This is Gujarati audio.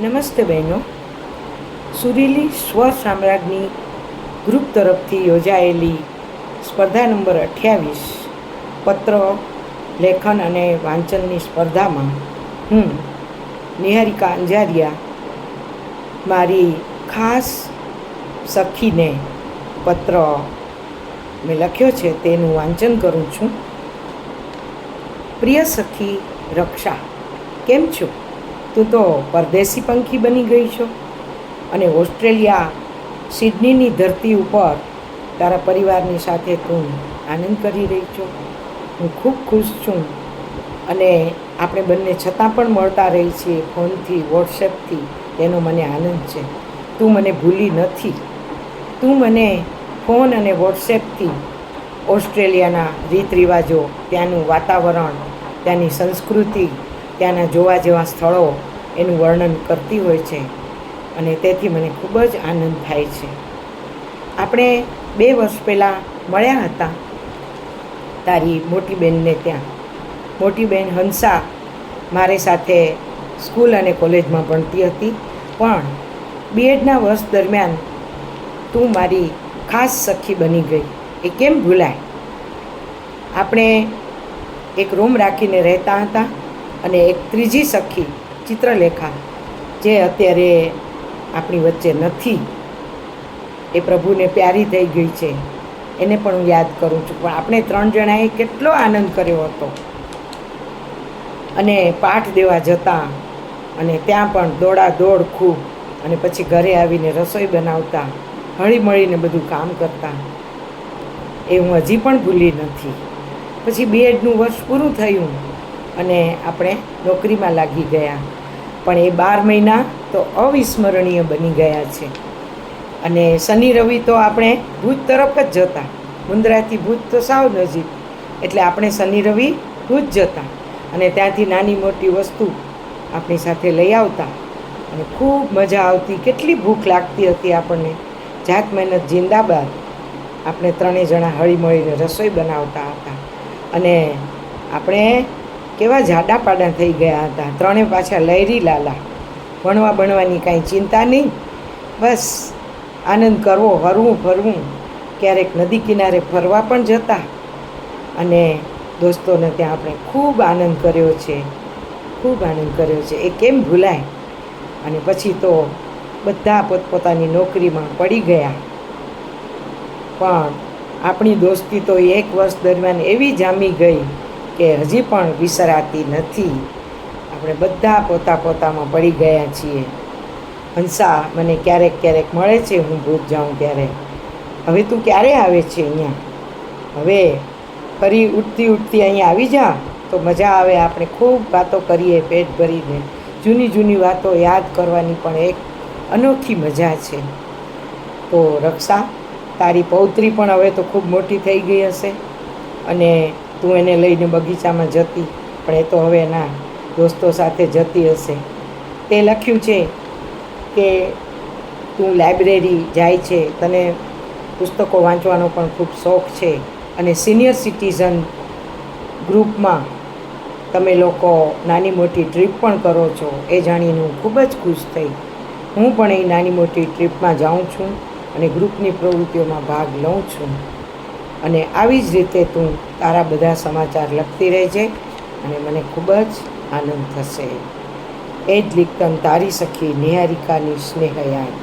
નમસ્તે બહેનો. સુરીલી સ્વર સામ્રાજ્ઞી ગ્રુપ તરફથી યોજાયેલી સ્પર્ધા નંબર 28 પત્ર લેખન અને વાંચનની સ્પર્ધામાં હું નિહારિકા અંજારિયા મારી ખાસ સખીને પત્ર મેં લખ્યો છે તેનું વાંચન કરું છું. પ્રિય સખી રક્ષા, કેમ છો? તું તો પરદેશી પંખી બની ગઈ છો અને ઓસ્ટ્રેલિયા સિડનીની ધરતી ઉપર તારા પરિવારની સાથે તું આનંદ કરી રહી છો. હું ખૂબ ખુશ છું અને આપણે બંને છતાં પણ મળતા રહી છીએ ફોનથી, વોટ્સએપથી. તેનો મને આનંદ છે. તું મને ભૂલી નથી. તું મને ફોન અને વોટ્સએપથી ઓસ્ટ્રેલિયાના રીત રિવાજો, ત્યાંનું વાતાવરણ, ત્યાંની સંસ્કૃતિ, ત્યાંના જોવા જેવા સ્થળો એનું વર્ણન કરતી હોય છે અને તેથી મને ખૂબ જ આનંદ થાય છે. આપણે 2 વર્ષ પહેલાં મળ્યા હતા તારી મોટી બહેનને ત્યાં. મોટી બહેન હંસા મારી સાથે સ્કૂલ અને કોલેજમાં ભણતી હતી, પણ બીએડના વર્ષ દરમિયાન તું મારી ખાસ સખી બની ગઈ. એ કેમ ભૂલાય? આપણે એક રૂમ રાખીને રહેતા હતા અને એક ત્રીજી સખી ચિત્રલેખા, જે અત્યારે આપણી વચ્ચે નથી, એ પ્રભુને પ્યારી થઈ ગઈ છે, એને પણ હું યાદ કરું છું. પણ આપણે 3 જણાએ કેટલો આનંદ કર્યો હતો અને પાઠ દેવા જતા અને ત્યાં પણ દોડાદોડ ખૂબ, અને પછી ઘરે આવીને રસોઈ બનાવતા, હળી મળીને બધું કામ કરતા. એ હું હજી પણ ભૂલી નથી. પછી બીએડનું વર્ષ પૂરું થયું અને આપણે નોકરીમાં લાગી ગયા, પણ એ 12 મહિના તો અવિસ્મરણીય બની ગયા છે. અને શનિ રવિ તો આપણે ભુજ તરફ જ જતા. મુન્દ્રાથી ભુજ તો સાવ નજીક, એટલે આપણે શનિ રવિ ભુજ જતા અને ત્યાંથી નાની મોટી વસ્તુ આપણી સાથે લઈ આવતા અને ખૂબ મજા આવતી. કેટલી ભૂખ લાગતી હતી આપણને. જાત મહેનત જિંદાબાદ. આપણે 3 જણા હળી મળીને રસોઈ બનાવતા હતા અને આપણે કેવા જાડા પાડા થઈ ગયા હતા. 3 પાછા લહેરી લાલા. ભણવાની કાંઈ ચિંતા નહીં, બસ આનંદ કરવો, હરવું ફરવું. ક્યારેક નદી કિનારે ફરવા પણ જતા અને દોસ્તોને ત્યાં આપણે ખૂબ આનંદ કર્યો છે, ખૂબ આનંદ કર્યો છે. એ કેમ ભૂલાય? અને પછી તો બધા પોતપોતાની નોકરીમાં પડી ગયા, પણ આપણી દોસ્તી તો 1 વર્ષ દરમિયાન એવી જામી ગઈ કે હજી પણ વિસરાતી નથી. આપણે બધા પોતામાં પડી ગયા છીએ. હંસા મને ક્યારેક ક્યારેક મળે છે, હું ભૂજ જાઉં ત્યારે. હવે તું ક્યારે આવે છે અહીંયા? હવે ફરી ઉઠતી અહીંયા આવી જા તો મજા આવે. આપણે ખૂબ વાતો કરીએ પેટ ભરીને. જૂની વાતો યાદ કરવાની પણ એક અનોખી મજા છે. તો રક્ષા, તારી પૌત્રી પણ હવે તો ખૂબ મોટી થઈ ગઈ હશે અને તું એને લઈને બગીચામાં જતી, પણ એ તો હવે એના દોસ્તો સાથે જતી હશે. તે લખ્યું છે કે તું લાઇબ્રેરી જાય છે, તને પુસ્તકો વાંચવાનો પણ ખૂબ શોખ છે અને સિનિયર સિટીઝન ગ્રુપમાં તમે લોકો નાની મોટી ટ્રીપ પણ કરો છો. એ જાણીને હું ખૂબ જ ખુશ થઈ. હું પણ એ નાની મોટી ટ્રીપમાં જાઉં છું અને ગ્રુપની પ્રવૃત્તિઓમાં ભાગ લઉં છું. અને આવી જ રીતે તું તારા બધા સમાચાર લખતી રહેજે અને મને ખૂબ જ આનંદ થશે. એ જ લિખતન તારી સખી નિહારિકાની સ્નેહ યાદ.